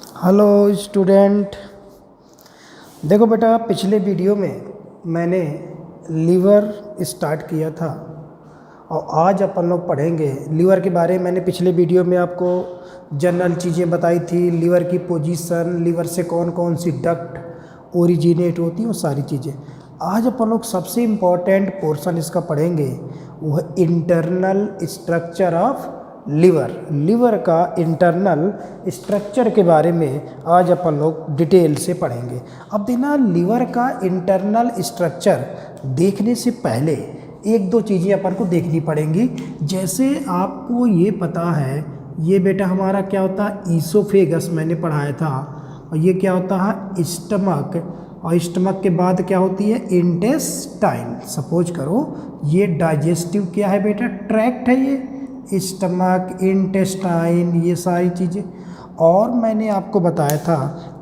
Hello student. देखो बेटा, पिछले वीडियो में मैंने लीवर स्टार्ट किया था और आज अपन लोग पढ़ेंगे लीवर के बारे में। मैंने पिछले वीडियो में आपको जनरल चीज़ें बताई थी, लीवर की पोजीशन, लीवर से कौन कौन सी डक्ट ओरिजिनेट होती हैं, वो सारी चीज़ें। आज अपन लोग सबसे इम्पॉर्टेंट पोर्शन इसका पढ़ेंगे, वो है internal structure of liver. Liver का इंटरनल स्ट्रक्चर के बारे में आज अपन लोग डिटेल से पढ़ेंगे। अब देखना, लीवर का इंटरनल स्ट्रक्चर देखने से पहले एक दो चीज़ें अपन को देखनी पड़ेंगी। जैसे आपको ये पता है, ये बेटा हमारा क्या होता है, ईसोफेगस मैंने पढ़ाया था, और ये क्या होता है, स्टमक, और स्टमक के बाद क्या होती है, इंटेस्टाइन। सपोज करो ये डाइजेस्टिव क्या है बेटा, ट्रैक्ट है, ये स्टमक, इंटेस्टाइन, ये सारी चीज़ें। और मैंने आपको बताया था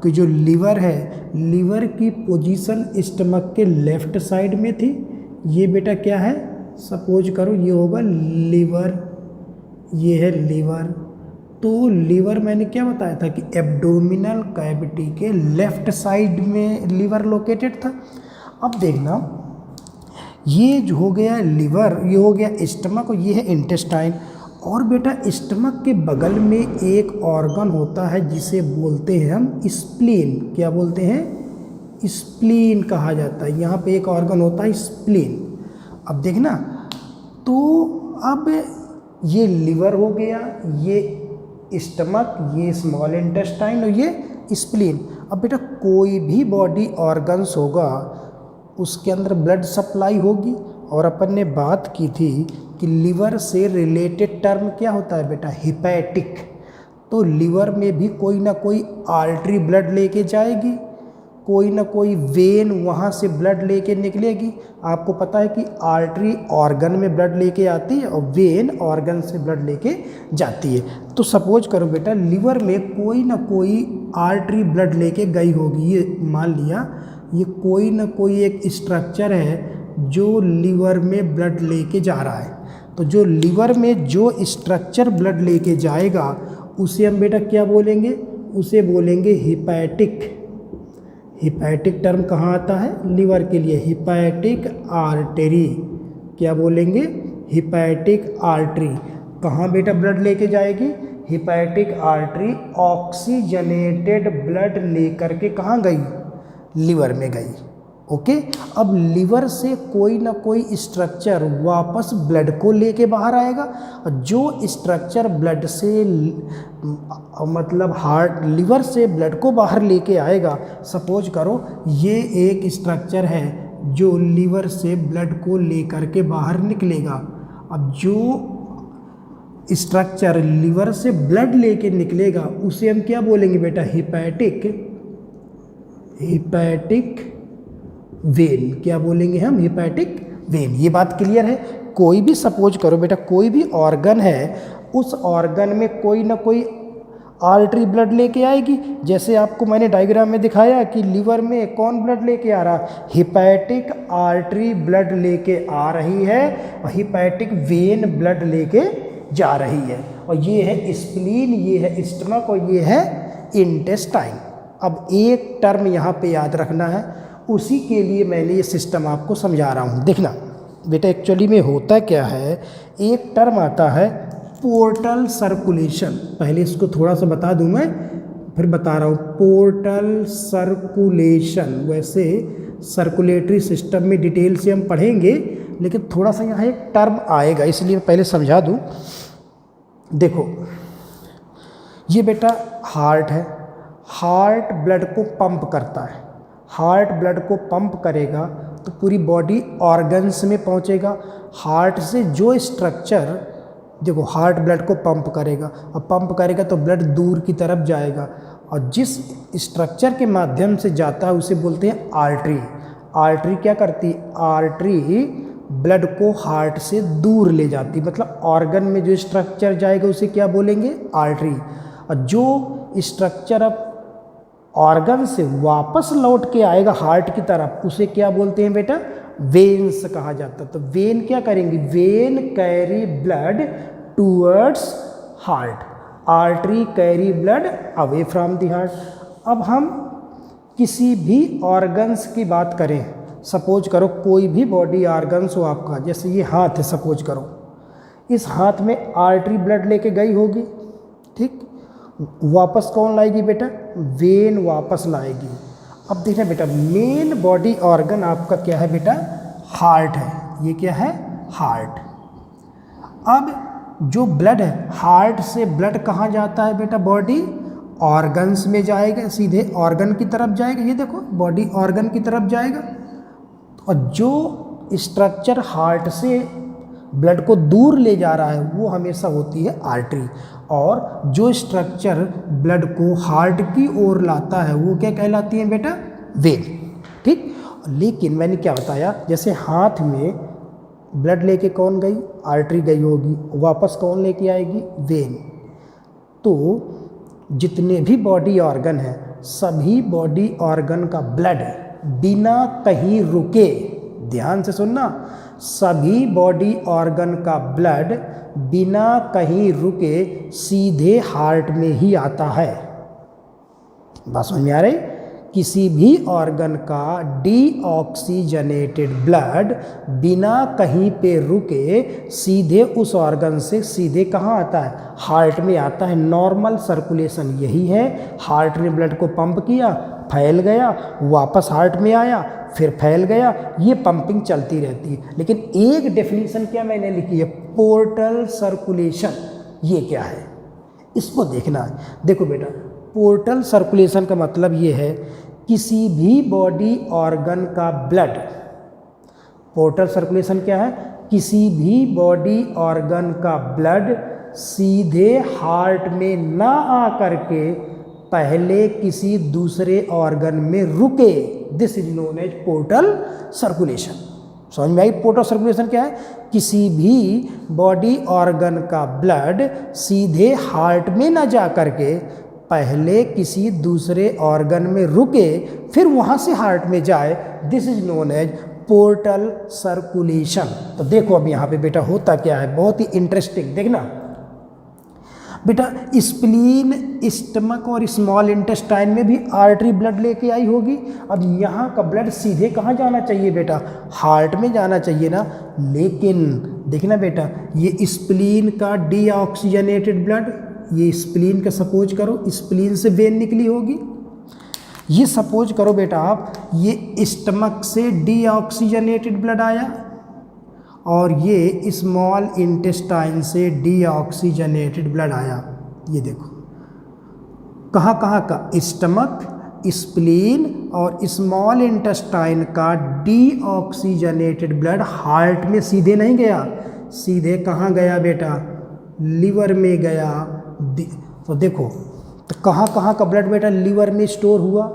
कि जो लीवर है, लीवर की पोजीशन स्टमक के लेफ्ट साइड में थी। ये बेटा क्या है, सपोज करो ये होगा लीवर, ये है लीवर। तो लीवर मैंने क्या बताया था कि एब्डोमिनल कैविटी के लेफ्ट साइड में लीवर लोकेटेड था। अब देखना, ये जो हो गया लीवर, ये हो गया स्टमक, और ये है इंटेस्टाइन। और बेटा स्टमक के बगल में एक ऑर्गन होता है जिसे बोलते हैं हम स्प्लीन। क्या बोलते हैं, स्प्लीन कहा जाता है। यहाँ पे एक ऑर्गन होता है स्प्लीन। अब देखना, तो अब ये लीवर हो गया, ये स्टमक, ये स्मॉल इंटेस्टाइन और ये स्प्लीन। अब बेटा कोई भी बॉडी ऑर्गन्स होगा उसके अंदर ब्लड सप्लाई होगी। और अपन ने बात की थी कि लीवर से रिलेटेड टर्म क्या होता है बेटा, हिपैटिक। तो लीवर में भी कोई ना कोई आर्टरी ब्लड लेके जाएगी, कोई ना कोई वेन वहाँ से ब्लड लेके निकलेगी। आपको पता है कि आर्टरी ऑर्गन में ब्लड लेके आती है और वेन ऑर्गन से ब्लड लेके जाती है। तो सपोज करो बेटा लीवर में कोई ना कोई आर्टरी ब्लड लेके गई होगी। ये मान लिया ये कोई ना कोई एक स्ट्रक्चर है जो लीवर में ब्लड लेके जा रहा है। तो जो लीवर में जो स्ट्रक्चर ब्लड लेके जाएगा उसे हम बेटा क्या बोलेंगे, उसे बोलेंगे हिपैटिक। हिपैटिक टर्म कहाँ आता है, लीवर के लिए, हिपैटिक आर्टरी। क्या बोलेंगे, हिपैटिक आर्टरी। कहाँ बेटा ब्लड लेके जाएगी, हिपैटिक आर्टरी ऑक्सीजनेटेड ब्लड लेकर के कहाँ गई, लीवर में गई। ओके। अब लीवर से कोई ना कोई स्ट्रक्चर वापस ब्लड को लेके बाहर आएगा। और जो स्ट्रक्चर ब्लड से मतलब हार्ट, लीवर से ब्लड को बाहर लेके आएगा, सपोज करो ये एक स्ट्रक्चर है जो लीवर से ब्लड को लेकर के बाहर निकलेगा। अब जो स्ट्रक्चर लीवर से ब्लड लेके निकलेगा उसे हम क्या बोलेंगे बेटा, हिपैटिक, हिपैटिक वेन। क्या बोलेंगे हम, हिपैटिक वेन। ये बात क्लियर है। कोई भी सपोज करो बेटा, कोई भी ऑर्गन है, उस ऑर्गन में कोई ना कोई आर्टरी ब्लड लेके आएगी। जैसे आपको मैंने डायग्राम में दिखाया कि लीवर में कौन ब्लड लेके आ रहा, हिपैटिक आर्टरी ब्लड लेके आ रही है और हिपैटिक वेन ब्लड लेके जा रही है। और ये है स्प्लीन, ये है स्टमक और ये है इंटेस्टाइन। अब एक टर्म यहाँ पे याद रखना है, उसी के लिए मैंने ये सिस्टम आपको समझा रहा हूँ। देखना बेटा, एक्चुअली में होता क्या है, एक टर्म आता है पोर्टल सर्कुलेशन। पहले इसको थोड़ा सा बता दूँ मैं, फिर बता रहा हूँ। पोर्टल सर्कुलेशन, वैसे सर्कुलेटरी सिस्टम में डिटेल से हम पढ़ेंगे, लेकिन थोड़ा सा यहाँ एक टर्म आएगा इसलिए पहले समझा दूँ। देखो ये बेटा हार्ट है, हार्ट ब्लड को पंप करता है। हार्ट ब्लड को पंप करेगा तो पूरी बॉडी ऑर्गन्स में पहुंचेगा। हार्ट से जो स्ट्रक्चर, देखो हार्ट ब्लड को पंप करेगा और पंप करेगा तो ब्लड दूर की तरफ जाएगा, और जिस स्ट्रक्चर के माध्यम से जाता है उसे बोलते हैं आर्टरी। आर्टरी क्या करती है, आर्टरी ब्लड को हार्ट से दूर ले जाती, मतलब ऑर्गन में जो स्ट्रक्चर जाएगा उसे क्या बोलेंगे, आर्टरी। और जो स्ट्रक्चर अब ऑर्गन से वापस लौट के आएगा हार्ट की तरफ, उसे क्या बोलते हैं बेटा, वेन्स कहा जाता है। तो वेन क्या करेंगी, when carry blood towards heart, artery carry blood away from the heart. अब हम किसी भी ऑर्गन्स की बात करें, सपोज करो कोई भी बॉडी ऑर्गन्स हो आपका, जैसे ये हाथ है सपोज करो, इस हाथ में आर्टरी ब्लड लेके गई होगी, ठीक, वापस कौन लाएगी बेटा? वेन वापस लाएगी। अब देखना बेटा, मेन बॉडी ऑर्गन आपका क्या है बेटा? हार्ट है। ये क्या है? हार्ट। अब जो ब्लड है, हार्ट से ब्लड कहाँ जाता है बेटा? बॉडी ऑर्गन्स में जाएगा, सीधे ऑर्गन की तरफ जाएगा। ये देखो बॉडी ऑर्गन की तरफ जाएगा। और जो स्ट्रक्चर हार्ट से ब्लड को दूर ले जा रहा है वो हमेशा होती है आर्टरी, और जो स्ट्रक्चर ब्लड को हार्ट की ओर लाता है वो क्या कहलाती है बेटा? वेन। ठीक। लेकिन मैंने क्या बताया, जैसे हाथ में ब्लड लेके कौन गई? आर्टरी गई होगी, वापस कौन लेके आएगी? वेन। तो जितने भी बॉडी ऑर्गन हैं, सभी बॉडी ऑर्गन का ब्लड बिना कहीं रुके, ध्यान से सुनना, सभी बॉडी ऑर्गन का ब्लड बिना कहीं रुके सीधे हार्ट में ही आता है। बात समझ में आ रही? किसी भी ऑर्गन का डीऑक्सीजनेटेड ब्लड बिना कहीं पे रुके सीधे उस ऑर्गन से सीधे कहाँ आता है? हार्ट में आता है। नॉर्मल सर्कुलेशन यही है। हार्ट ने ब्लड को पंप किया, फैल गया, वापस हार्ट में आया, फिर फैल गया, ये पंपिंग चलती रहती है। लेकिन एक डेफिनेशन क्या मैंने लिखी है? Portal circulation. ये क्या है इसको देखना है। देखो बेटा, पोर्टल सर्कुलेशन का मतलब ये है किसी भी बॉडी ऑर्गन का ब्लड, पोर्टल सर्कुलेशन क्या है? किसी भी बॉडी ऑर्गन का ब्लड सीधे हार्ट में ना आकर के पहले किसी दूसरे ऑर्गन में रुके। This is known as portal circulation. समझ में आई? पोर्टल सर्कुलेशन क्या है? किसी भी बॉडी ऑर्गन का ब्लड सीधे हार्ट में ना जा करके पहले किसी दूसरे ऑर्गन में रुके, फिर वहाँ से हार्ट में जाए। This is known as portal circulation. तो देखो अब यहाँ पे बेटा होता क्या है, बहुत ही इंटरेस्टिंग। देखना बेटा, स्प्लीन, स्टमक और स्मॉल इंटेस्टाइन में भी आर्टरी ब्लड लेके आई होगी। अब यहाँ का ब्लड सीधे कहाँ जाना चाहिए बेटा? हार्ट में जाना चाहिए ना। लेकिन देखना बेटा, ये स्प्लीन का डीऑक्सीजनेटेड ब्लड, ये स्प्लीन का सपोज करो, स्प्लीन से वेन निकली होगी। ये सपोज करो बेटा आप, ये स्टमक से डीऑक्सीजनेटेड ब्लड आया और ये स्मॉल इंटेस्टाइन से डीऑक्सीजनेटेड ब्लड आया। ये देखो कहाँ कहाँ का? स्टमक, स्प्लीन और स्मॉल इंटेस्टाइन का डीऑक्सीजनेटेड ब्लड हार्ट में सीधे नहीं गया, सीधे कहाँ गया बेटा? लीवर में गया। तो देखो, तो कहाँ कहाँ का ब्लड बेटा लीवर में स्टोर हुआ?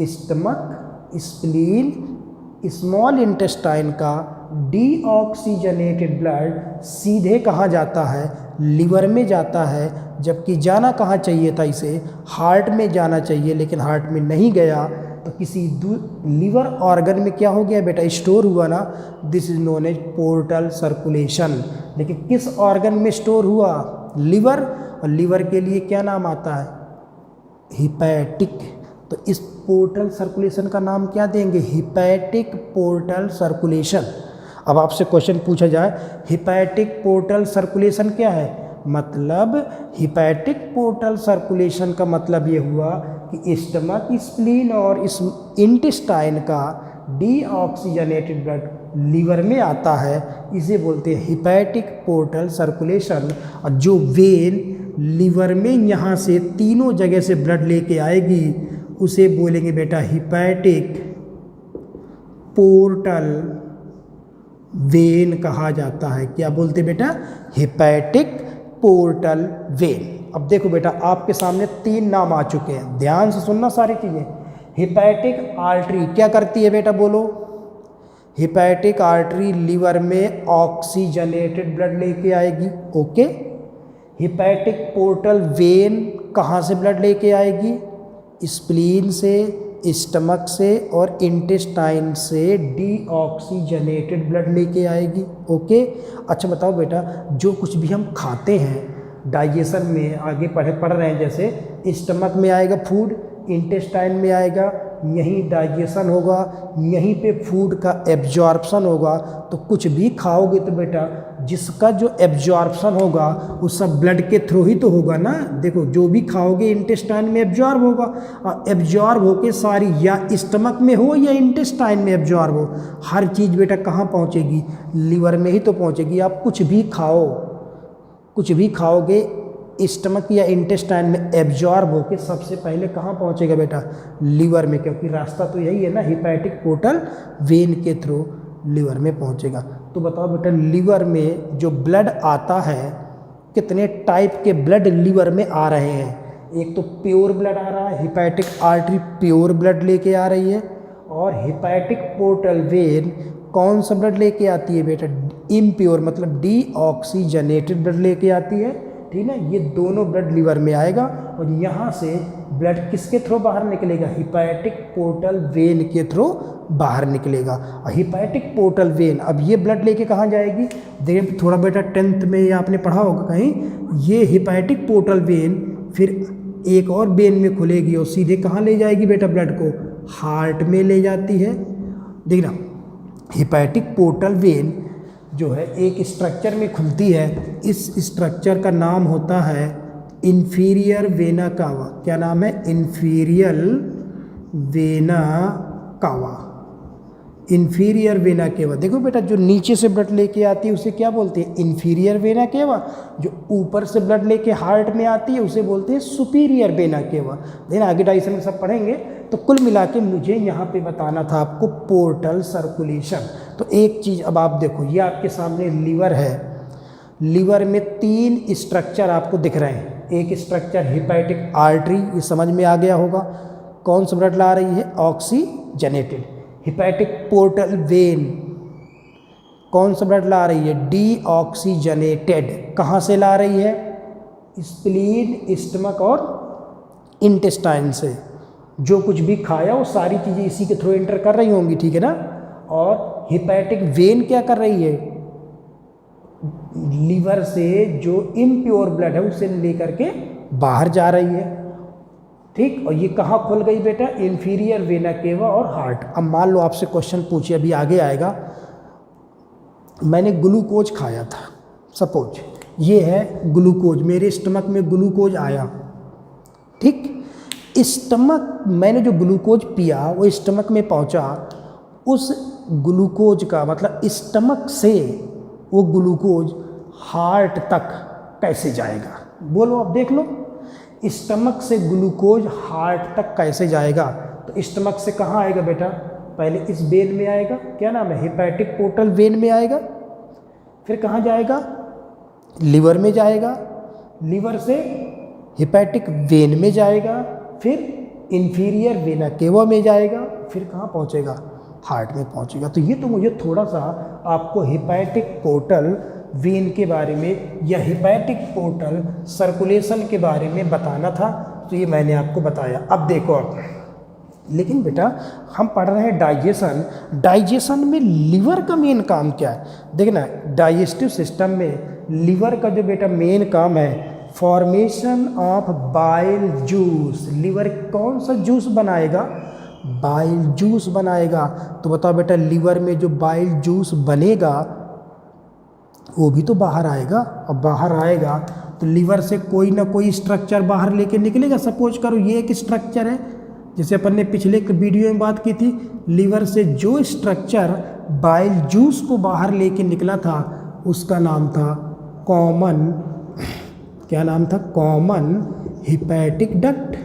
स्टमक, स्प्लीन, स्मॉल इंटेस्टाइन का डीऑक्सीजनेटेड ब्लड सीधे कहाँ जाता है? लीवर में जाता है। जबकि जाना कहाँ चाहिए था इसे? हार्ट में जाना चाहिए, लेकिन हार्ट में नहीं गया। तो किसी लीवर ऑर्गन में क्या हो गया बेटा? स्टोर हुआ ना। This is known as portal circulation. लेकिन किस ऑर्गन में स्टोर हुआ? लीवर। और लीवर के लिए क्या नाम आता है? हिपैटिक। तो इस पोर्टल सर्कुलेशन का नाम क्या देंगे? Hepatic portal circulation. अब आपसे क्वेश्चन पूछा जाए, हिपैटिक पोर्टल सर्कुलेशन क्या है? मतलब हिपैटिक पोर्टल सर्कुलेशन का मतलब ये हुआ कि स्टमक, स्प्लीन और इस इंटेस्टाइन का डीऑक्सीजनेटेड ब्लड लीवर में आता है, इसे बोलते हैं हिपैटिक पोर्टल सर्कुलेशन। और जो वेन लीवर में यहाँ से तीनों जगह से ब्लड लेके आएगी उसे बोलेंगे बेटा हिपैटिक पोर्टल वेन कहा जाता है। क्या बोलते बेटा? Hepatic portal vein. अब देखो बेटा, आपके सामने 3 नाम आ चुके हैं, ध्यान से सुनना सारी चीज़ें। हिपैटिक आर्टरी क्या करती है बेटा? बोलो। हिपैटिक आर्टरी लीवर में ऑक्सीजनेटेड ब्लड लेके आएगी। ओके। हिपैटिक पोर्टल वेन कहाँ से ब्लड लेके आएगी? स्प्लीन से, स्टमक से और इंटेस्टाइन से डीऑक्सीजनेटेड ब्लड लेके आएगी। ओके। अच्छा बताओ बेटा, जो कुछ भी हम खाते हैं डाइजेशन में आगे पढ़ रहे हैं, जैसे स्टमक में आएगा फूड, इंटेस्टाइन में आएगा, यहीं डाइजेशन होगा, यहीं पे फूड का एब्जॉर्प्शन होगा। तो कुछ भी खाओगे तो बेटा जिसका जो एब्जॉर्प्शन होगा वो सब ब्लड के थ्रू ही तो होगा ना। देखो जो भी खाओगे इंटेस्टाइन में एब्जॉर्ब होगा, और एब्जॉर्ब होके सारी या स्टमक में हो या इंटेस्टाइन में एब्जॉर्ब हो, हर चीज़ बेटा कहाँ पहुँचेगी, लीवर में ही तो पहुँचेगी। आप कुछ भी खाओ, कुछ भी खाओगे स्टमक या इंटेस्टाइन में एब्जॉर्ब होके सबसे पहले कहाँ पहुँचेगा बेटा, लीवर में, क्योंकि रास्ता तो यही है ना, हिपैटिक पोर्टल वेन के थ्रू लीवर में पहुँचेगा। तो बताओ बेटा लीवर में जो ब्लड आता है, कितने टाइप के ब्लड लीवर में आ रहे हैं। एक तो प्योर ब्लड आ रहा है, हिपैटिक आर्टरी प्योर ब्लड लेके आ रही है, और हिपैटिक पोर्टल वेन कौन सा ब्लड लेके आती है बेटा, इम्प्योर मतलब डीऑक्सीजनेटेड ब्लड लेके आती है, ठीक है। ये दोनों ब्लड लीवर में आएगा, और यहाँ से ब्लड किसके थ्रू बाहर निकलेगा, हिपैटिक पोर्टल वेन के थ्रू बाहर निकलेगा। और हिपैटिक पोर्टल वेन अब ये ब्लड लेके कहाँ जाएगी, देखिए थोड़ा बेटा 10th में आपने पढ़ा होगा कहीं, ये हिपैटिक पोर्टल वेन फिर एक और वेन में खुलेगी और सीधे कहाँ ले जाएगी बेटा, ब्लड को हार्ट में ले जाती है। देखना हिपैटिक पोर्टल वेन जो है एक स्ट्रक्चर में खुलती है, इस स्ट्रक्चर का नाम होता है इंफीरियर वेना कावा। क्या नाम है, inferior vena cava, inferior vena cava. देखो बेटा जो नीचे से ब्लड लेके आती है उसे क्या बोलते हैं, इंफीरियर वेना केवा। जो ऊपर से ब्लड लेके हार्ट में आती है उसे बोलते हैं सुपीरियर वेना केवा। देन आगे डाइजेशन में सब पढ़ेंगे। तो कुल मिला के मुझे यहाँ पे बताना था आपको पोर्टल सर्कुलेशन। तो एक चीज़ अब आप देखो, ये आपके सामने लीवर है, लीवर में 3 स्ट्रक्चर आपको दिख रहे हैं। एक स्ट्रक्चर हिपैटिक आर्टरी, ये समझ में आ गया होगा, कौन सा ब्लड ला रही है, ऑक्सीजनेटेड। हिपैटिक पोर्टल वेन कौन सा ब्लड ला रही है, डीऑक्सीजनेटेड। कहाँ से ला रही है, स्प्लीन, स्टमक और इंटेस्टाइन से। जो कुछ भी खाया वो सारी चीज़ें इसी के थ्रू एंटर कर रही होंगी, ठीक है ना। और हिपैटिक वेन क्या कर रही है, लीवर से जो इम्प्योर ब्लड है उसे लेकर के बाहर जा रही है, ठीक। और ये कहाँ खुल गई बेटा, इंफीरियर वेना केवा और हार्ट। अब मान लो आपसे क्वेश्चन पूछे, अभी आगे आएगा, मैंने ग्लूकोज खाया था, सपोज ये है ग्लूकोज, मेरे स्टमक में ग्लूकोज आया, ठीक। स्टमक मैंने जो ग्लूकोज पिया वो स्टमक में पहुंचा, उस ग्लूकोज का मतलब स्टमक से वो ग्लूकोज हार्ट तक कैसे जाएगा, बोलो अब देख लो। स्टमक से ग्लूकोज हार्ट तक कैसे जाएगा, तो स्टमक से कहाँ आएगा बेटा, पहले इस वेन में आएगा, क्या नाम है, हिपैटिक पोर्टल वेन में आएगा, फिर कहाँ जाएगा, लीवर में जाएगा, लीवर से हिपैटिक वेन में जाएगा, फिर इंफीरियर वेना केवा में जाएगा, फिर कहाँ पहुँचेगा, हार्ट में पहुँचेगा। तो ये तो मुझे थोड़ा सा आपको हिपैटिक पोर्टल वेन के बारे में या हिपैटिक पोर्टल सर्कुलेशन के बारे में बताना था, तो ये मैंने आपको बताया। अब देखो आप, लेकिन बेटा हम पढ़ रहे हैं डाइजेशन, डाइजेशन में लीवर का मेन काम क्या है, देखना डाइजेस्टिव सिस्टम में लीवर का जो बेटा मेन काम है, formation of bile juice. Liver कौन सा जूस बनाएगा, बाइल जूस बनाएगा। तो बताओ बेटा लीवर में जो बाइल जूस बनेगा वो भी तो बाहर आएगा, और बाहर आएगा तो लीवर से कोई ना कोई स्ट्रक्चर बाहर लेके निकलेगा। सपोज करो ये एक स्ट्रक्चर है, जैसे अपन ने पिछले वीडियो में बात की थी, लीवर से जो स्ट्रक्चर बाइल जूस को बाहर लेके निकला था उसका नाम था कॉमन, क्या नाम था, कॉमन हिपैटिक डक्ट।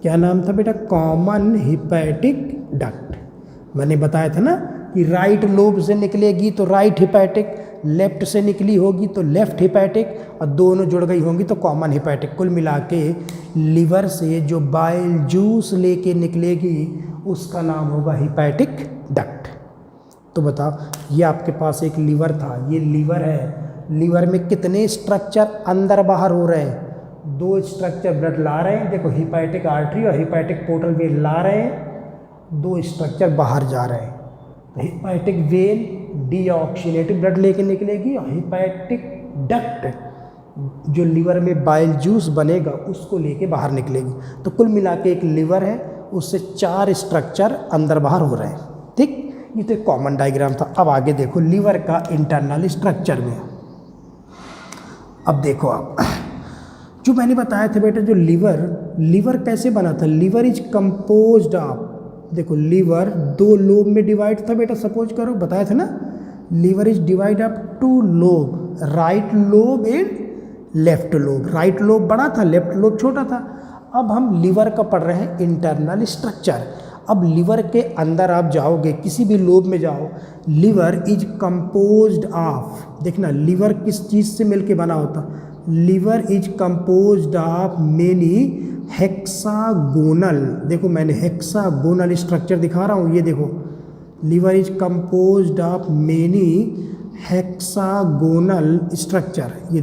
क्या नाम था बेटा, कॉमन हिपैटिक डक्ट। मैंने बताया था ना कि राइट लोब से निकलेगी तो राइट हिपैटिक, लेफ्ट से निकली होगी तो लेफ्ट हिपैटिक, और दोनों जुड़ गई होंगी तो कॉमन हिपैटिक। कुल मिला के लीवर से जो बाइल जूस लेके निकलेगी उसका नाम होगा हिपैटिक डक्ट। तो बताओ ये आपके पास एक लीवर था, ये लीवर है, लीवर में कितने स्ट्रक्चर अंदर बाहर हो रहे हैं, 2 स्ट्रक्चर ब्लड ला रहे हैं, देखो हिपैटिक आर्टरी और हिपैटिक पोर्टल वेन ला रहे हैं, 2 स्ट्रक्चर बाहर जा रहे हैं। तो हिपैटिक वेन डीऑक्सीनेटेड ब्लड लेके निकलेगी, और हिपैटिक डक्ट जो लीवर में बाइल जूस बनेगा उसको लेके बाहर निकलेगी। तो कुल मिला के एक लीवर है, उससे 4 स्ट्रक्चर अंदर बाहर हो रहे हैं। ठीक, ये तो एक कॉमन डायग्राम था। अब आगे देखो लीवर का इंटरनल स्ट्रक्चर में। अब देखो आप जो मैंने बताया था बेटा, जो लीवर कैसे बना था। लीवर इज कंपोज्ड ऑफ, देखो लीवर 2 लोब में डिवाइड था बेटा। सपोज करो बताया था ना, liver is divide of 2 lobe, right lobe and left lobe. Right lobe बड़ा था, लेफ्ट लोब छोटा था। अब हम लीवर का पढ़ रहे हैं इंटरनल स्ट्रक्चर। अब लीवर के अंदर आप जाओगे, किसी भी लोब में जाओ, लीवर इज कंपोज्ड ऑफ, देखना लीवर किस चीज़ से मिलके बना होता। Liver is composed of many hexagonal, देखो मैंने हेक्सागोनल स्ट्रक्चर दिखा रहा हूँ, ये देखो liver is composed of many hexagonal structure. ये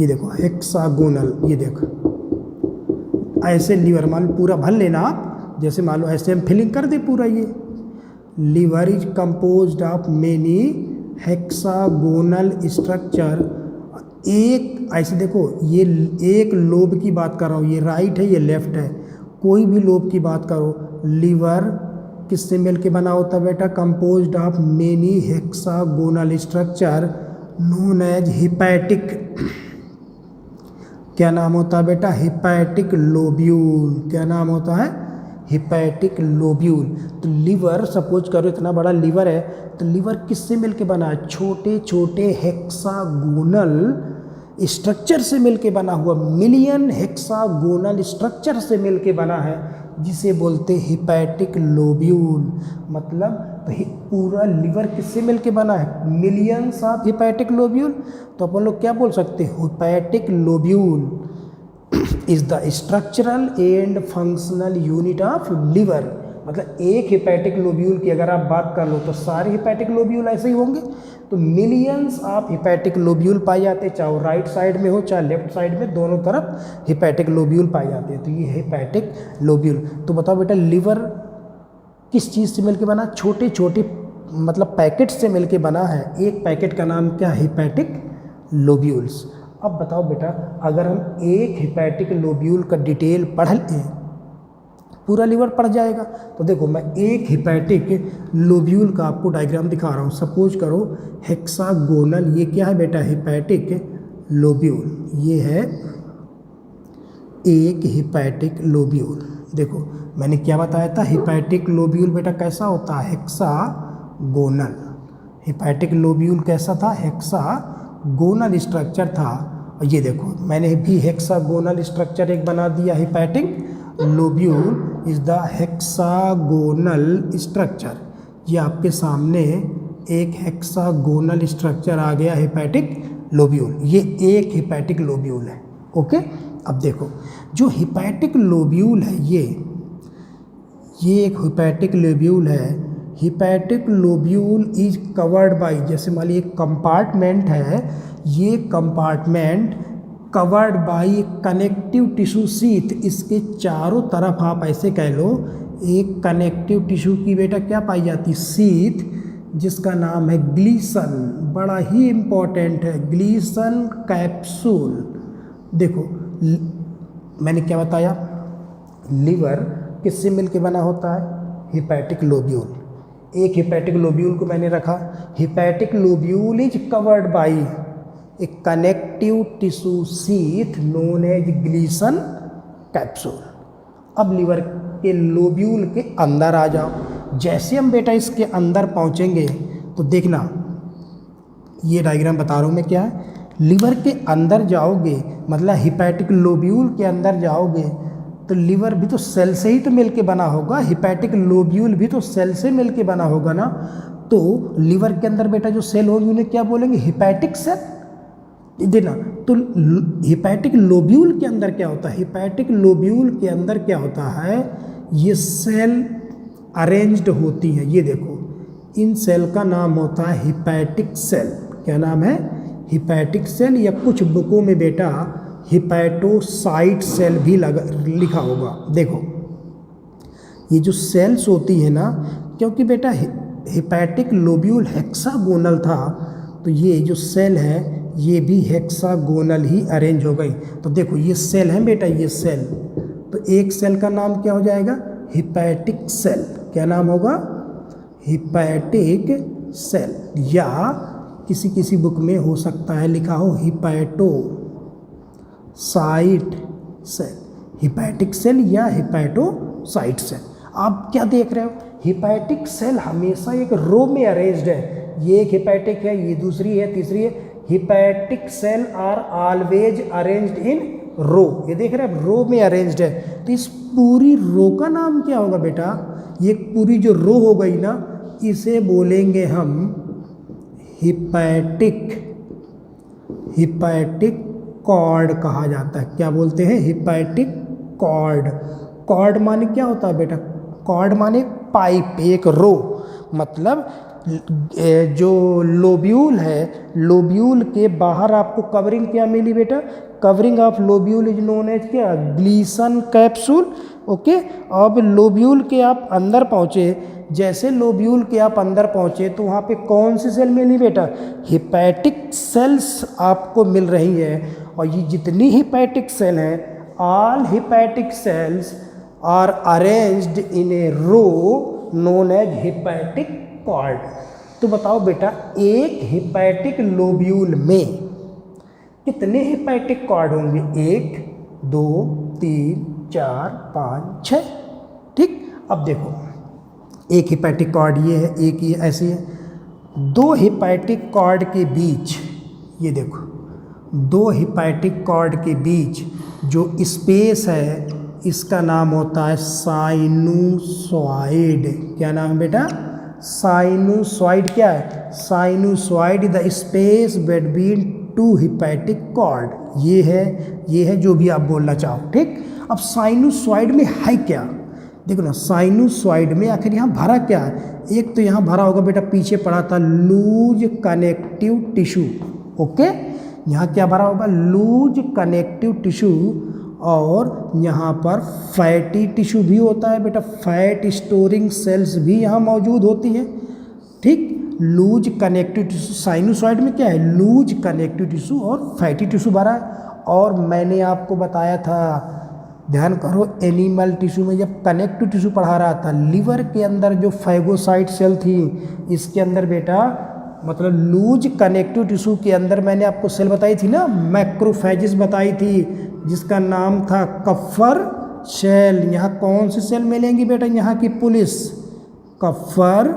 देखो हेक्सागोनल, ये देखो ऐसे लीवर मान पूरा भर लेना आप, जैसे मान लो ऐसे हम फिलिंग कर दे पूरा। ये liver is composed of many hexagonal structure. एक ऐसे देखो, ये एक लोब की बात कर रहा हूँ, ये राइट है ये लेफ्ट है, कोई भी लोब की बात करो, लीवर किससे मिल के बना होता है बेटा, composed of many hexagonal structure known as hepatic. क्या नाम होता है बेटा, हिपैटिक लोब्यूल। क्या नाम होता है, हिपैटिक लोब्यूल। तो लीवर सपोज करो इतना बड़ा लीवर है, तो लीवर किससे मिलके बना है, छोटे छोटे हेक्सागोनल स्ट्रक्चर से मिलके बना हुआ, मिलियन हेक्सागोनल स्ट्रक्चर से मिलके बना है, जिसे बोलते हिपैटिक लोब्यूल। मतलब पूरा लीवर किससे मिलके बना है, मिलियंस ऑफ हिपैटिक लोब्यूल। तो अपन लोग क्या बोल सकते हैं, hepatic lobule is the structural and functional unit of liver. मतलब एक हिपैटिक लोब्यूल की अगर आप बात कर लो तो सारे हिपैटिक लोब्यूल ऐसे ही होंगे। तो मिलियंस ऑफ हिपैटिक लोब्यूल पाए जाते हैं, चाहे राइट साइड में हो चाहे लेफ्ट साइड में, दोनों तरफ हिपैटिक लोब्यूल पाए जाते हैं। तो ये हिपैटिक लोब्यूल। तो बताओ बेटा लीवर किस चीज़ से मिलके बना, छोटे छोटे मतलब पैकेट से मिलके बना है। एक पैकेट का नाम क्या, हिपैटिक लोब्यूल्स। अब बताओ बेटा, अगर हम एक हिपैटिक लोब्यूल का डिटेल पढ़ लें, पूरा लीवर पढ़ जाएगा। तो देखो मैं एक हिपैटिक लोब्यूल का आपको डायग्राम दिखा रहा हूँ। सपोज करो हेक्सागोनल, ये क्या है बेटा, हिपैटिक लोब्यूल। ये है एक हिपैटिक लोब्यूल। देखो मैंने क्या बताया था, हिपैटिक लोब्यूल बेटा कैसा होता है, हेक्सागोनल। हिपैटिक लोब्यूल कैसा था, हेक्सागोनल स्ट्रक्चर था। और ये देखो मैंने भी हेक्सागोनल स्ट्रक्चर एक बना दिया, hepatic lobule is the hexagonal structure. ये आपके सामने एक हेक्सागोनल स्ट्रक्चर आ गया, हिपैटिक लोब्यूल। ये एक हिपैटिक लोब्यूल है। ओके, अब देखो जो हिपैटिक लोब्यूल है, ये एक हिपैटिक लोब्यूल है। Hepatic lobule is covered bye, जैसे मान लीजिए एक कंपार्टमेंट है, ये compartment covered by connective tissue sheath. इसके चारों तरफ आप ऐसे कह लो, एक कनेक्टिव टिश्यू की बेटा क्या पाई जाती, सीथ, जिसका नाम है ग्लीसन। बड़ा ही इम्पोर्टेंट है, ग्लीसन कैप्सूल। देखो मैंने क्या बताया, लीवर किससे मिलके बना होता है, हिपैटिक लोब्यूल। एक हिपैटिक लोब्यूल को मैंने रखा, hepatic lobule is covered by a connective tissue sheath known as Glisson capsule. अब लीवर के लोब्यूल के अंदर आ जाओ। जैसे हम बेटा इसके अंदर पहुंचेंगे तो देखना, ये डायग्राम बता रहा हूँ मैं क्या है, लीवर के अंदर जाओगे मतलब हिपैटिक लोब्यूल के अंदर जाओगे तो लीवर भी तो सेल से ही तो मिलके बना होगा, हिपैटिक लोब्यूल भी तो सेल से मिलके बना होगा ना। तो लीवर के अंदर बेटा जो सेल होगी उन्हें क्या बोलेंगे, हिपैटिक सेल। देना तो हिपैटिक लोब्यूल के अंदर क्या होता है, हिपैटिक लोब्यूल के अंदर क्या होता है, ये सेल अरेंज्ड होती हैं। ये देखो इन सेल का नाम होता है हिपैटिक सेल। क्या नाम है, हिपैटिक सेल, या कुछ बुकों में बेटा हिपैटोसाइट सेल भी लिखा होगा। देखो ये जो सेल्स होती है ना, क्योंकि बेटा हिपैटिक लोब्यूल हेक्सागोनल था, तो ये जो सेल है ये भी हेक्सागोनल ही अरेंज हो गई। तो देखो ये सेल है बेटा, ये सेल, तो एक सेल का नाम क्या हो जाएगा, हिपैटिक सेल। क्या नाम होगा, हिपैटिक सेल, या किसी किसी बुक में हो सकता है लिखा हो हिपैटोसाइट सेल, हिपैटिक सेल या हिपैटोसाइट सेल। आप क्या देख रहे हो, हिपैटिक सेल हमेशा एक रो में अरेंज्ड है। ये एक हिपैटिक है, ये दूसरी है, तीसरी है। Hepatic cell are always arranged in row. ये देख रहे हैं, रो में अरेंज्ड है। तो इस पूरी रो का नाम क्या होगा बेटा, ये पूरी जो रो हो गई ना, इसे बोलेंगे हम हिपैटिक कॉर्ड कहा जाता है। क्या बोलते हैं, हिपैटिक कॉर्ड। कॉर्ड माने क्या होता है बेटा, कॉर्ड माने पाइप, एक रो, मतलब जो लोब्यूल है, लोब्यूल के बाहर आपको कवरिंग क्या मिली बेटा, covering of lobule is known as क्या, ग्लीसन कैप्सूल। ओके, अब लोब्यूल के आप अंदर पहुँचे, जैसे लोब्यूल के आप अंदर पहुँचे तो वहाँ पे कौन सी सेल मिली बेटा, हिपैटिक सेल्स आपको मिल रही है। और ये जितनी हिपैटिक सेल हैं, all hepatic cells are arranged in a row known as hepatic cord. तो बताओ बेटा, एक हिपैटिक लोब्यूल में कितने हिपैटिक कॉर्ड होंगे, 1 2 3 4 5 6। ठीक, अब देखो एक हिपैटिक कॉर्ड ये है, एक ये ऐसी है, दो हिपैटिक कॉर्ड के बीच, ये देखो दो हिपैटिक कॉर्ड के बीच जो स्पेस है, इसका नाम होता है साइनूसॉइड। क्या नाम है बेटा, साइनूसॉइड। क्या है, sinusoid the space between two hepatic cord. ये है जो भी आप बोलना चाहो। ठीक, अब साइनूसॉइड में है क्या, देखो ना, साइनूसॉइड में आखिर यहाँ भरा क्या है, एक तो यहाँ भरा होगा बेटा, पीछे पड़ा था लूज कनेक्टिव टिश्यू। ओके, यहाँ क्या भरा होगा, लूज कनेक्टिव टिश्यू, और यहाँ पर फैटी टिश्यू भी होता है बेटा, फैट स्टोरिंग सेल्स भी यहाँ मौजूद होती है। ठीक, लूज कनेक्टिव टिश्यू, साइनूसॉइड में क्या है, लूज कनेक्टिव टिश्यू और फैटी टिश्यू भरा है। और मैंने आपको बताया था, ध्यान करो, एनिमल टिश्यू में जब कनेक्टिव टिश्यू पढ़ा रहा था, लिवर के अंदर जो फैगोसाइट सेल थी, इसके अंदर बेटा मतलब लूज कनेक्टिव टिश्यू के अंदर मैंने आपको सेल बताई थी ना, मैक्रोफेजेस बताई थी, जिसका नाम था कफ्फर सेल। यहाँ कौन सी सेल मिलेंगी बेटा, यहाँ की पुलिस, कफ्फर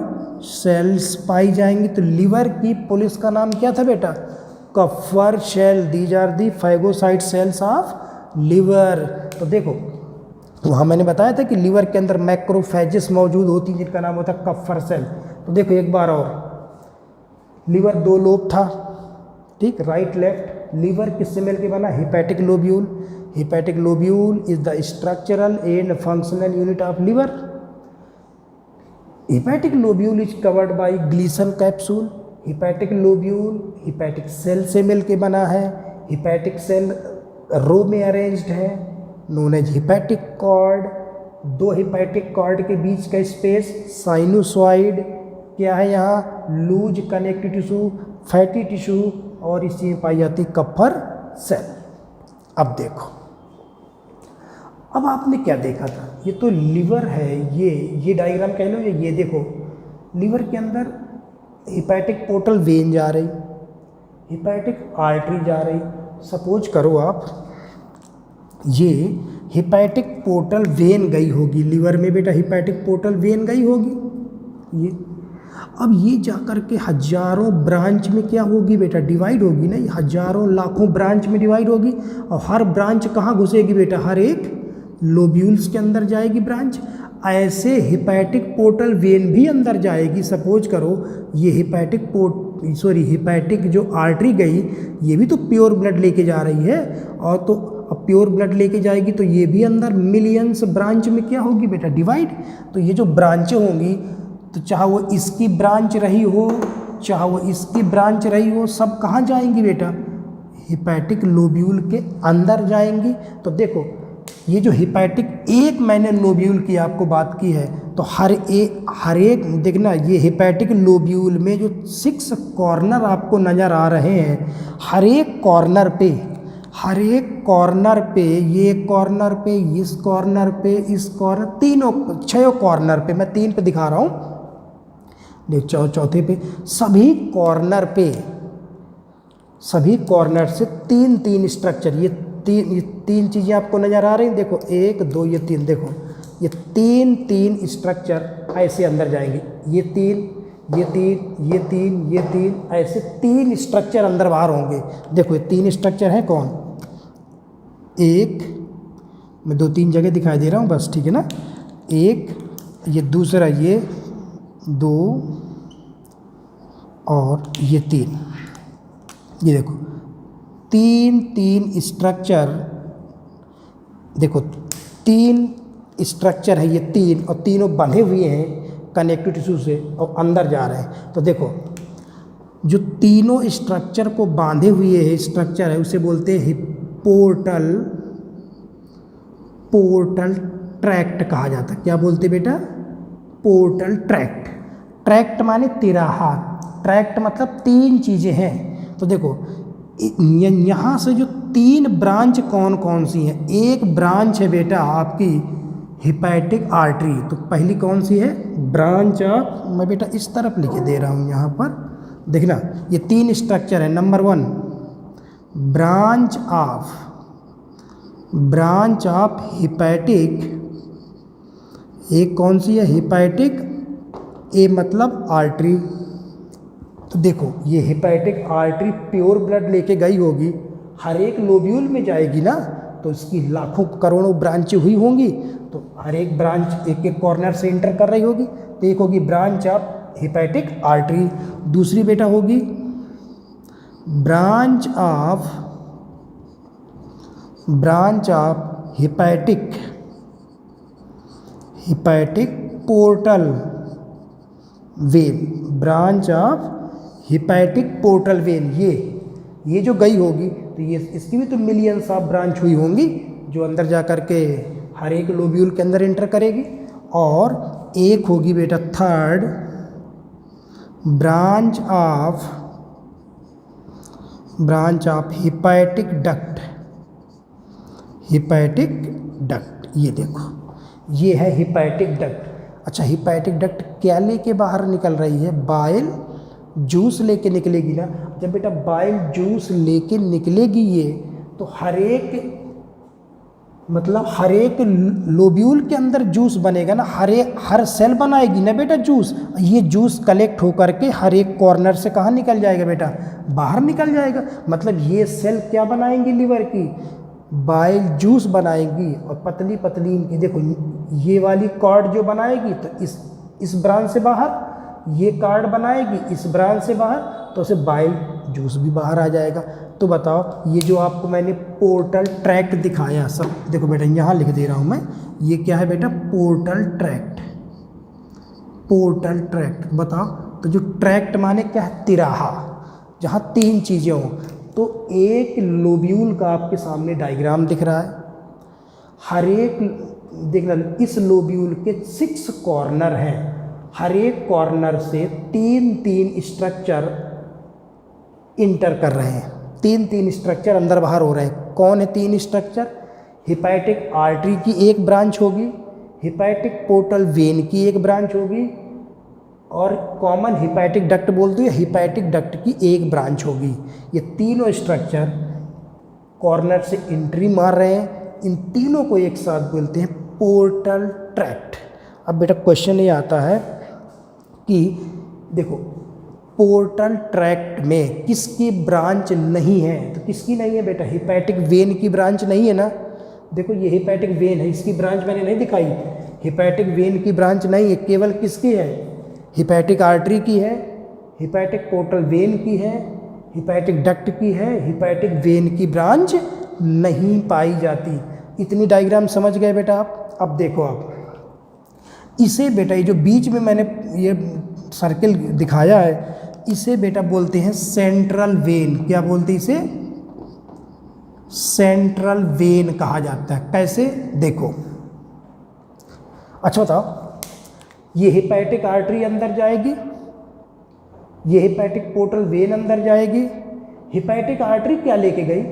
सेल्स पाई जाएंगी। तो लिवर की पुलिस का नाम क्या था बेटा, Kupffer cell. These are the phagocyte cells of liver. तो देखो वहाँ मैंने बताया था कि लिवर के अंदर मैक्रोफेजेस मौजूद होती हैं, जिनका नाम होता है कफ्फर सेल। तो देखो एक बार और, लिवर दो लोब था, ठीक, राइट लेफ्ट। लिवर किससे मिल के बना, hepatic lobule. Hepatic lobule is the structural and functional unit of liver. Hepatic lobule is covered by Glisson capsule. Hepatic lobule hepatic cell से मिल के बना है। हिपैटिक सेल रो में अरेंज्ड है, नोन एज हिपैटिक कॉर्ड। दो hepatic cord के बीच का स्पेस साइनूसॉइड। क्या है यहाँ, loose connective tissue, fatty tissue, और इसी में पाई जाती कफ्फर सेल। अब देखो, अब आपने क्या देखा था, ये तो लिवर है, ये डायग्राम कह लो, ये देखो लिवर के अंदर हिपैटिक पोर्टल वेन जा रही, हिपैटिक आर्टरी जा रही। सपोज करो आप ये हिपैटिक पोर्टल वेन गई होगी लिवर में बेटा, हिपैटिक पोर्टल वेन गई होगी ये। अब ये जाकर के हजारों ब्रांच में क्या होगी बेटा, डिवाइड होगी ना, ये हजारों लाखों ब्रांच में डिवाइड होगी। और हर ब्रांच कहाँ घुसेगी बेटा, हर एक लोब्यूल्स के अंदर जाएगी ब्रांच। ऐसे हिपैटिक पोर्टल वेन भी अंदर जाएगी। सपोज करो ये हिपैटिक जो आर्टरी गई, ये भी तो प्योर ब्लड लेके जा रही है, और तो अब प्योर ब्लड लेके जाएगी तो ये भी अंदर मिलियंस ब्रांच में क्या होगी बेटा, डिवाइड। तो ये जो ब्रांचें होंगी, तो चाहे वो इसकी ब्रांच रही हो, चाहे वो इसकी ब्रांच रही हो, सब कहाँ जाएंगी बेटा, हिपैटिक लोब्यूल के अंदर जाएंगी। तो देखो ये जो हिपैटिक एक मैंने लोब्यूल की आपको बात की है, तो हर एक देखना, ये हिपैटिक लोब्यूल में जो 6 कॉर्नर आपको नज़र आ रहे हैं, हर एक कॉर्नर पे ये कॉर्नर पे, इस कॉर्नर पे, इस कॉर्नर, तीनों 6 कॉर्नर पे, मैं 3 पे दिखा रहा हूँ, देख चौथे पे, सभी कॉर्नर से 3 स्ट्रक्चर, ये तीन चीज़ें आपको नज़र आ रही हैं, देखो 1 2 ये 3, देखो ये 3 स्ट्रक्चर ऐसे अंदर जाएंगे, ये 3 ऐसे 3 स्ट्रक्चर अंदर बाहर होंगे। देखो ये 3 स्ट्रक्चर हैं कौन, एक, मैं 2-3 जगह दिखाई दे रहा हूँ बस, ठीक है ना, एक, ये दूसरा, ये 2 और ये 3, ये देखो 3 स्ट्रक्चर, देखो 3 स्ट्रक्चर है ये 3, और तीनों बंधे हुए हैं कनेक्टिव टिश्यू से और अंदर जा रहे हैं। तो देखो जो तीनों स्ट्रक्चर को बांधे हुए है स्ट्रक्चर है, उसे बोलते हैं पोर्टल ट्रैक्ट कहा जाता है। क्या बोलते बेटा, पोर्टल ट्रैक्ट। ट्रैक्ट माने तिराहा, ट्रैक्ट मतलब 3 चीज़ें हैं। तो देखो यहाँ से जो 3 ब्रांच कौन कौन सी हैं, एक ब्रांच है बेटा आपकी हिपैटिक आर्टरी, तो पहली कौन सी है, ब्रांच ऑफ, मैं बेटा इस तरफ लिख दे रहा हूँ यहाँ पर, देखना ये 3 स्ट्रक्चर है। नंबर 1 ब्रांच ऑफ हिपैटिक, एक कौन सी है, हिपैटिक ए मतलब आर्टरी। तो देखो ये हिपैटिक आर्टरी प्योर ब्लड लेके गई होगी, हर एक लोब्यूल में जाएगी ना, तो इसकी लाखों करोड़ों ब्रांचें हुई होंगी, तो हर एक ब्रांच एक कॉर्नर से इंटर कर रही होगी। तो एक होगी ब्रांच ऑफ हिपैटिक आर्टरी, दूसरी बेटा होगी branch of hepatic portal vein, branch of hepatic portal vein, ये जो गई होगी, तो ये इसकी भी तो मिलियंस ऑफ ब्रांच हुई होंगी, जो अंदर जा कर के हर एक लोब्यूल के अंदर एंटर करेगी। और एक होगी बेटा third branch of hepatic duct, ये देखो ये है हिपैटिक डक्ट। अच्छा हिपैटिक डक्ट क्या लेके बाहर निकल रही है, बाइल जूस लेके निकलेगी ना। जब बेटा बाइल जूस लेके निकलेगी ये, तो हर एक लोब्यूल के अंदर जूस बनेगा ना, हर सेल बनाएगी ना बेटा जूस। ये जूस कलेक्ट होकर के हर एक कॉर्नर से कहाँ निकल जाएगा बेटा, बाहर निकल जाएगा। मतलब ये सेल क्या बनाएंगी, लिवर की बाइल जूस बनाएंगी, और पतली पतली इनकी देखो ये वाली कॉर्ड जो बनाएगी, तो इस ब्रांच से बाहर, ये कार्ड बनाएगी इस ब्रांच से बाहर, तो उसे बाइल जूस भी बाहर आ जाएगा। तो बताओ ये जो आपको मैंने पोर्टल ट्रैक्ट दिखाया, सब देखो बेटा यहाँ लिख दे रहा हूँ मैं, ये क्या है बेटा, पोर्टल ट्रैक्ट। बताओ तो जो ट्रैक्ट माने क्या है, तिराहा, जहाँ 3 चीज़ें हों। तो एक लोब्यूल का आपके सामने डायग्राम दिख रहा है, हर एक देखना इस लोब्यूल के 6 कॉर्नर हैं, हर एक कॉर्नर से 3 स्ट्रक्चर इंटर कर रहे हैं, 3 स्ट्रक्चर अंदर बाहर हो रहे हैं। कौन है 3 स्ट्रक्चर, हिपैटिक आर्टरी की एक ब्रांच होगी, हिपैटिक पोर्टल वेन की एक ब्रांच होगी, और कॉमन हिपैटिक डक्ट बोलते हैं, हिपैटिक डक्ट की एक ब्रांच होगी। ये तीनों स्ट्रक्चर कॉर्नर से एंट्री मार रहे हैं, इन तीनों को एक साथ बोलते हैं पोर्टल ट्रैक्ट। अब बेटा क्वेश्चन ये आता है कि देखो पोर्टल ट्रैक्ट में किसकी ब्रांच नहीं है, तो किसकी नहीं है बेटा, हिपैटिक वेन की ब्रांच नहीं है ना। देखो ये हिपैटिक वेन है, इसकी ब्रांच मैंने नहीं दिखाई, हिपैटिक वेन की ब्रांच नहीं है, केवल किसकी है, हिपैटिक आर्टरी की है, हिपैटिक पोर्टल वेन की है, हिपैटिक डक्ट की है, हिपैटिक वेन की ब्रांच नहीं पाई जाती। इतनी डायग्राम समझ गए बेटा आप। अब देखो आप इसे बेटा, ये जो बीच में मैंने ये सर्किल दिखाया है, इसे बेटा बोलते हैं सेंट्रल वेन। क्या बोलते हैं इसे, सेंट्रल वेन कहा जाता है। कैसे, देखो, अच्छा बताओ, ये हेपेटिक आर्टरी अंदर जाएगी, ये हेपेटिक पोर्टल वेन अंदर जाएगी। हेपेटिक आर्टरी क्या लेके गई?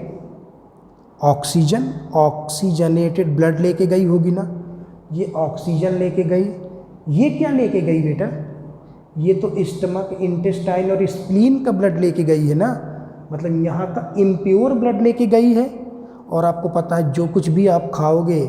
ऑक्सीजन, ऑक्सीजनेटेड ब्लड लेके गई होगी ना, ये ऑक्सीजन लेके गई। ये क्या लेके गई बेटा? ये तो स्टमक, इंटेस्टाइन और स्प्लीन का ब्लड लेके गई है ना, मतलब यहाँ का इम्प्योर ब्लड लेके गई है। और आपको पता है जो कुछ भी आप खाओगे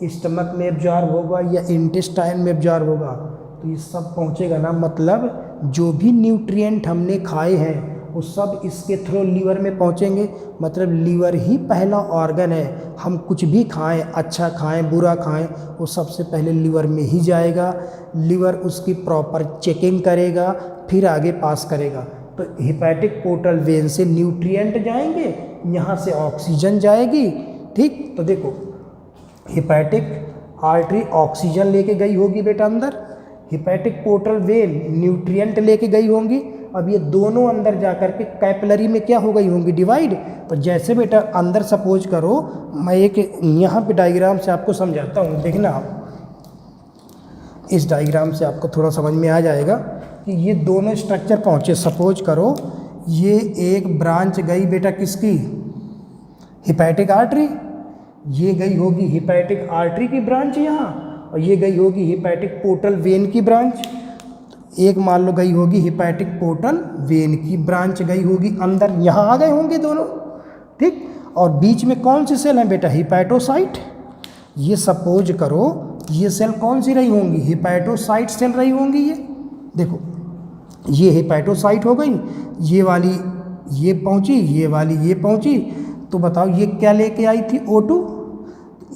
स्टमक में एब्जॉर्ब होगा या इंटेस्टाइन में एब्जॉर्ब होगा, तो ये सब पहुँचेगा ना। मतलब जो भी न्यूट्रिएंट हमने खाए हैं वो सब इसके थ्रू लीवर में पहुँचेंगे। मतलब लीवर ही पहला ऑर्गन है, हम कुछ भी खाएं, अच्छा खाएं बुरा खाएं, वो सबसे पहले लीवर में ही जाएगा। लीवर उसकी प्रॉपर चेकिंग करेगा, फिर आगे पास करेगा। तो हेपेटिक पोर्टल वेन से न्यूट्रिएंट जाएंगे, यहाँ से ऑक्सीजन जाएगी। ठीक, तो देखो हेपेटिक आर्टरी ऑक्सीजन लेके गई होगी बेटा अंदर, हेपेटिक पोर्टल वेन न्यूट्रिएंट लेके गई होंगी। अब ये दोनों अंदर जाकर के कैपिलरी में क्या हो गई होंगी? डिवाइड। तो जैसे बेटा अंदर सपोज करो, मैं एक यहाँ पे डायग्राम से आपको समझाता हूँ, देखना आप, इस डायग्राम से आपको थोड़ा समझ में आ जाएगा कि ये दोनों स्ट्रक्चर पहुँचे। सपोज करो ये एक ब्रांच गई बेटा किसकी? हेपेटिक आर्टरी, ये गई होगी हेपेटिक आर्टरी की ब्रांच यहाँ, और ये गई होगी हेपेटिक पोर्टल वेन की ब्रांच। एक मान लो गई होगी हेपेटिक पोर्टल वेन की ब्रांच गई होगी अंदर, यहाँ आ गए होंगे दोनों। ठीक, और बीच में कौन सी सेल है बेटा? हेपेटोसाइट। ये सपोज करो ये सेल कौन सी रही होंगी? हेपेटोसाइट सेल रही होंगी। ये देखो ये हेपेटोसाइट हो गई, ये वाली ये पहुँची, ये वाली ये पहुँची। तो बताओ ये क्या लेके आई थी? O2।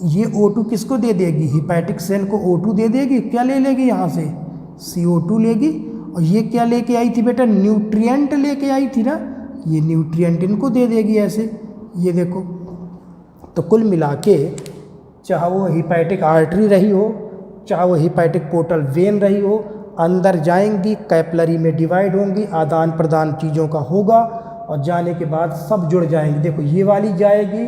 ये O2 किसको दे देगी? हेपेटिक सेल को O2 दे देगी। क्या ले लेगी यहाँ से? CO2 लेगी। और ये क्या लेके आई थी बेटा? न्यूट्रिएंट लेके आई थी ना, ये न्यूट्रिएंट इनको दे देगी ऐसे। ये देखो, तो कुल मिला के चाहे वो हेपेटिक आर्टरी रही हो, चाहे वो हेपेटिक पोर्टल वेन रही हो, अंदर जाएंगी, कैपिलरी में डिवाइड होंगी, आदान प्रदान चीज़ों का होगा, और जाने के बाद सब जुड़ जाएंगी। देखो ये वाली जाएगी,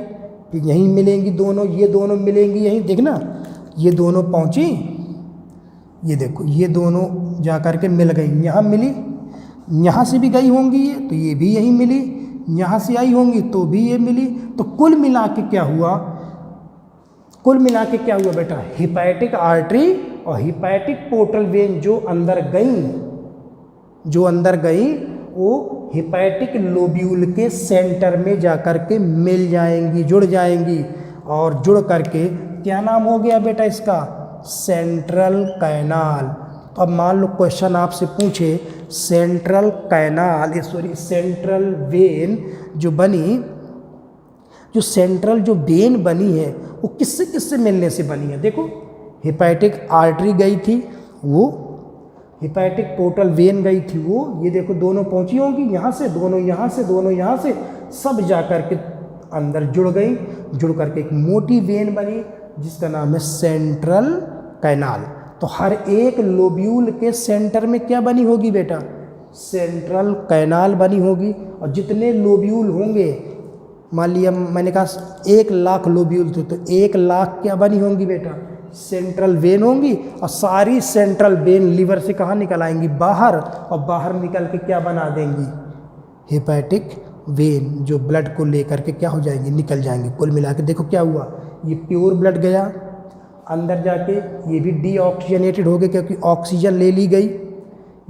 फिर यहीं मिलेंगी दोनों, ये दोनों मिलेंगी यहीं। देखना ये दोनों पहुँची, ये देखो ये दोनों जा कर के मिल गई, यहाँ मिली, यहाँ से भी गई होंगी ये, तो ये भी यहीं मिली, यहाँ से आई होंगी तो भी ये मिली। तो कुल मिला के क्या हुआ? कुल मिला के क्या हुआ बेटा? हेपेटिक आर्टरी और हेपेटिक पोर्टल वेन जो अंदर गई वो हेपेटिक लोब्यूल के सेंटर में जाकर के मिल जाएंगी, जुड़ जाएंगी। और जुड़ करके क्या नाम हो गया बेटा इसका? Central canal. तो अब मान लो क्वेश्चन आपसे पूछे सेंट्रल कैनाल, सेंट्रल वेन जो बनी, जो सेंट्रल जो वेन बनी है वो किससे किससे मिलने से बनी है? देखो हेपेटिक आर्टरी गई थी वो, हेपेटिक पोर्टल वेन गई थी वो, ये देखो दोनों पहुंची होंगी यहाँ से, दोनों यहाँ से, दोनों यहाँ से, सब जाकर के अंदर जुड़ गई। जुड़ करके एक मोटी वेन बनी जिसका नाम है सेंट्रल कैनाल। तो हर एक लोब्यूल के सेंटर में क्या बनी होगी बेटा? सेंट्रल कैनाल बनी होगी। और जितने लोब्यूल होंगे, मान लिया मैंने कहा 1,00,000 लोब्यूल थे, तो 1,00,000 क्या बनी होंगी बेटा? सेंट्रल वेन होंगी। और सारी सेंट्रल वेन लीवर से कहाँ निकल आएंगी? बाहर। और बाहर निकल के क्या बना देंगी? हेपेटिक वेन, जो ब्लड को लेकर के क्या हो जाएंगी? निकल जाएंगे। कुल मिला के देखो क्या हुआ, ये प्योर ब्लड गया अंदर जाके, ये भी डीऑक्सीजनेटेड हो गए क्योंकि ऑक्सीजन ले ली गई।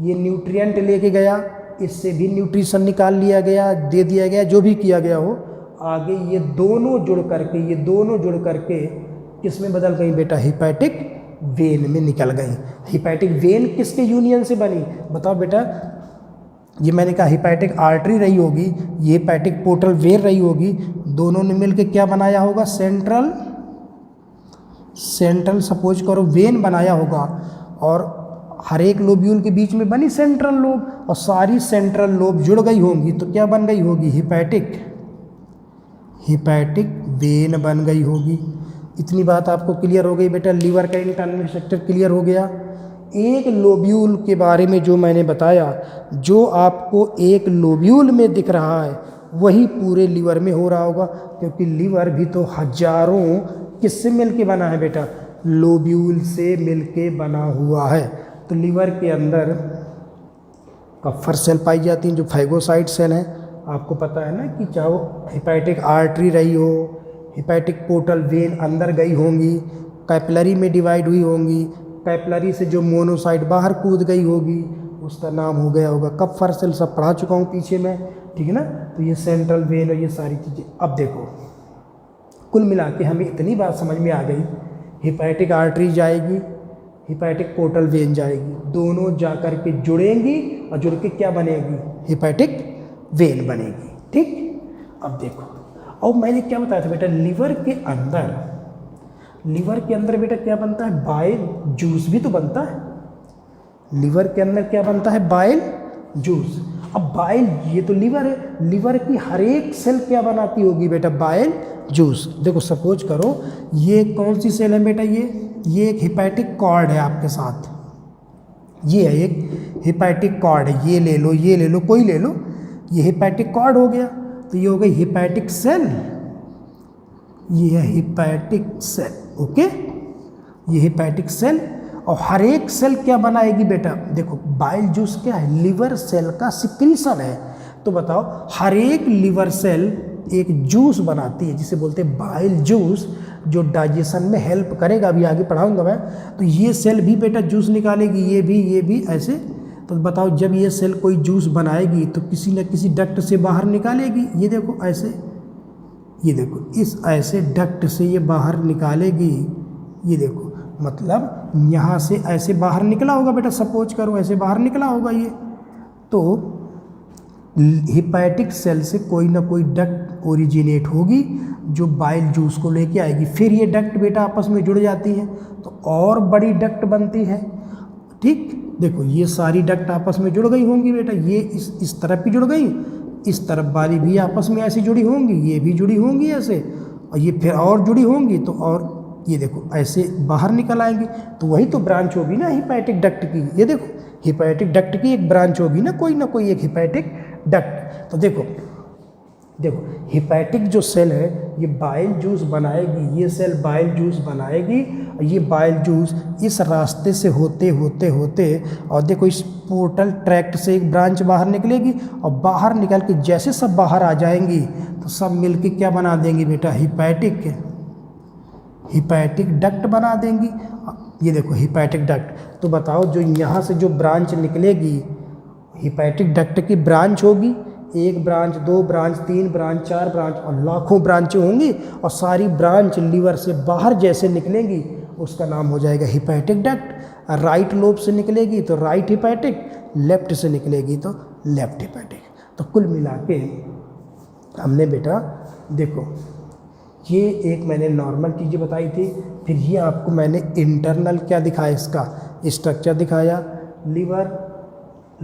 ये न्यूट्रिएंट लेके गया, इससे भी न्यूट्रिशन निकाल लिया गया, दे दिया गया, जो भी किया गया हो। आगे ये दोनों जुड़ करके किस में बदल गई बेटा? हेपेटिक वेन में निकल गई। हेपेटिक वेन किसके यूनियन से बनी? बताओ बेटा। ये मैंने कहा हेपेटिक आर्टरी रही होगी, ये हेपेटिक पोर्टल वेन रही होगी, दोनों ने मिलकर क्या बनाया होगा? सेंट्रल सपोज करो वेन बनाया होगा। और हर एक लोब्यूल के बीच में बनी सेंट्रल लोब, और सारी सेंट्रल लोब जुड़ गई होंगी तो क्या बन गई होगी? हेपेटिक वेन बन गई होगी। इतनी बात आपको क्लियर हो गई बेटा? लीवर का इंटरनल स्ट्रक्चर क्लियर हो गया। एक लोब्यूल के बारे में जो मैंने बताया, जो आपको एक लोब्यूल में दिख रहा है वही पूरे लीवर में हो रहा होगा, क्योंकि लीवर भी तो हजारों किससे मिलके बना है बेटा, लोब्यूल से मिलके बना हुआ है। तो लीवर के अंदर कफर सेल पाई जाती हैं जो फैगोसाइट सेल हैं। आपको पता है ना कि चाहे वो हेपेटिक आर्टरी रही हो, हेपेटिक पोर्टल वेन अंदर गई होंगी, कैपिलरी में डिवाइड हुई होंगी, कैपिलरी से जो मोनोसाइट बाहर कूद गई होगी उसका नाम हो गया होगा कफर सेल। सब पढ़ा चुका हूँ पीछे में, ठीक है ना। तो ये सेंट्रल वेन और ये सारी चीज़ें। अब देखो कुल मिला के हमें इतनी बात समझ में आ गई, हेपेटिक आर्टरी जाएगी, हेपेटिक पोर्टल वेन जाएगी, दोनों जाकर के जुड़ेंगी और जुड़ के क्या बनेगी, हेपेटिक वेन बनेगी। ठीक, अब देखो, और मैंने क्या बताया था बेटा, लीवर के अंदर बेटा क्या बनता है, बाइल जूस भी तो बनता है। लीवर के अंदर क्या बनता है, बाइल जूस। अब बाइल, ये तो लीवर है, लीवर की हर एक सेल क्या बनाती होगी बेटा, बाइल जूस। देखो सपोज करो ये कौन सी सेल है बेटा, ये एक हेपेटिक कॉर्ड है आपके साथ, ये है एक हेपेटिक कॉर्ड है, ये ले लो, ये ले लो, कोई ले लो, ये हेपेटिक कॉर्ड हो गया। तो ये हो गई हेपेटिक सेल, ये है हेपेटिक सेल, ओके, ये हेपेटिक सेल। और हर एक सेल क्या बनाएगी बेटा, देखो बाइल जूस क्या है, लिवर सेल का सिक्रीशन है। तो बताओ हर एक लिवर सेल एक जूस बनाती है जिसे बोलते हैं बाइल जूस, जो डाइजेशन में हेल्प करेगा, अभी आगे पढ़ाऊंगा मैं। तो ये सेल भी बेटा जूस निकालेगी, ये भी ऐसे। तो बताओ जब ये सेल कोई जूस बनाएगी तो किसी न किसी डक्ट से बाहर निकालेगी, ये देखो ऐसे, ये देखो इस ऐसे डक्ट से ये बाहर निकालेगी, ये देखो मतलब यहाँ से ऐसे बाहर निकला होगा बेटा, सपोज करो ऐसे बाहर निकला होगा ये। तो हेपेटिक सेल से कोई ना कोई डक्ट ओरिजिनेट होगी जो बाइल जूस को लेके आएगी, फिर ये डक्ट बेटा आपस में जुड़ जाती है तो और बड़ी डक्ट बनती है। ठीक, देखो ये सारी डक्ट आपस में जुड़ गई होंगी बेटा, ये इस तरफ भी जुड़ गई, इस तरफ वाली भी आपस में ऐसी जुड़ी होंगी, ये भी जुड़ी होंगी ऐसे, और ये फिर और जुड़ी होंगी तो और ये देखो ऐसे बाहर निकल आएंगे। तो वही तो ब्रांच होगी ना हेपेटिक डक्ट की, ये देखो हेपेटिक डक्ट की एक ब्रांच होगी ना, कोई ना कोई एक हेपेटिक डक्ट। तो देखो हेपेटिक जो सेल है ये बाइल जूस बनाएगी, ये सेल बाइल जूस बनाएगी, और ये बाइल जूस इस रास्ते से होते होते होते और देखो इस पोर्टल ट्रैक्ट से एक ब्रांच बाहर निकलेगी, और बाहर निकल के जैसे सब बाहर आ जाएंगी तो सब मिलके क्या बना देंगी बेटा, हेपेटिक डक्ट बना देंगी। ये देखो हेपेटिक डक्ट। तो बताओ जो यहाँ से जो ब्रांच निकलेगी, हेपेटिक डक्ट की ब्रांच होगी, एक ब्रांच, दो ब्रांच, तीन ब्रांच, चार ब्रांच और लाखों ब्रांचें होंगी, और सारी ब्रांच लीवर से बाहर जैसे निकलेंगी उसका नाम हो जाएगा हेपेटिक डक्ट। राइट लोब से निकलेगी तो राइट हेपेटिक, लेफ्ट से निकलेगी तो लेफ्ट हेपेटिक। तो कुल मिला के हमने बेटा देखो ये एक मैंने नॉर्मल चीज़ें बताई थी, फिर ये आपको मैंने इंटरनल क्या दिखाया, इसका स्ट्रक्चर दिखाया। लिवर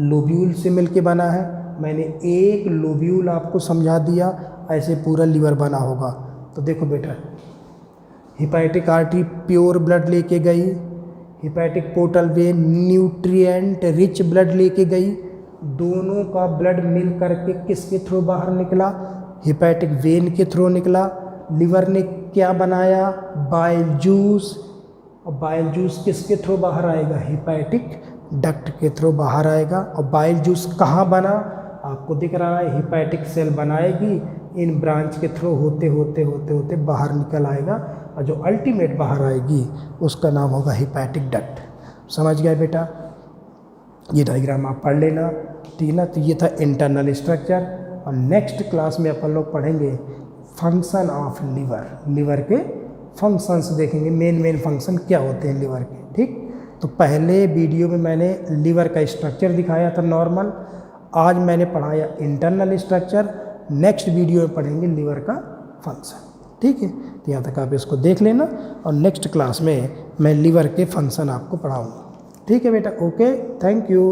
लोब्यूल से मिलके बना है, मैंने एक लोब्यूल आपको समझा दिया, ऐसे पूरा लिवर बना होगा। तो देखो बेटा हेपेटिक आर्टरी प्योर ब्लड लेके गई, hepatic portal vein nutrient rich blood लेके गई, दोनों का ब्लड मिल करके किसके थ्रू बाहर निकला, हेपेटिक वेन के थ्रू निकला। लिवर ने क्या बनाया, बाइल जूस, और बाइल जूस किसके थ्रू बाहर आएगा, हेपेटिक डक्ट के थ्रू बाहर आएगा। और बाइल जूस कहाँ बना, आपको दिख रहा है, हेपेटिक सेल बनाएगी, इन ब्रांच के थ्रू होते होते होते होते बाहर निकल आएगा, और जो अल्टीमेट बाहर आएगी उसका नाम होगा हेपेटिक डक्ट। समझ गए बेटा, ये डायग्राम आप पढ़ लेना, ठीक है ना। तो ये था इंटरनल स्ट्रक्चर, और नेक्स्ट क्लास में अपन लोग पढ़ेंगे फंक्शन ऑफ लिवर के फंक्शंस देखेंगे, मेन फंक्शन क्या होते हैं लिवर के। ठीक, तो पहले वीडियो में मैंने लिवर का स्ट्रक्चर दिखाया था नॉर्मल, आज मैंने पढ़ाया इंटरनल स्ट्रक्चर, नेक्स्ट वीडियो में पढ़ेंगे लिवर का फंक्शन। ठीक है, तो यहाँ तक आप इसको देख लेना, और नेक्स्ट क्लास में मैं लिवर के फंक्शन आपको पढ़ाऊँगा। ठीक है बेटा, ओके, थैंक यू।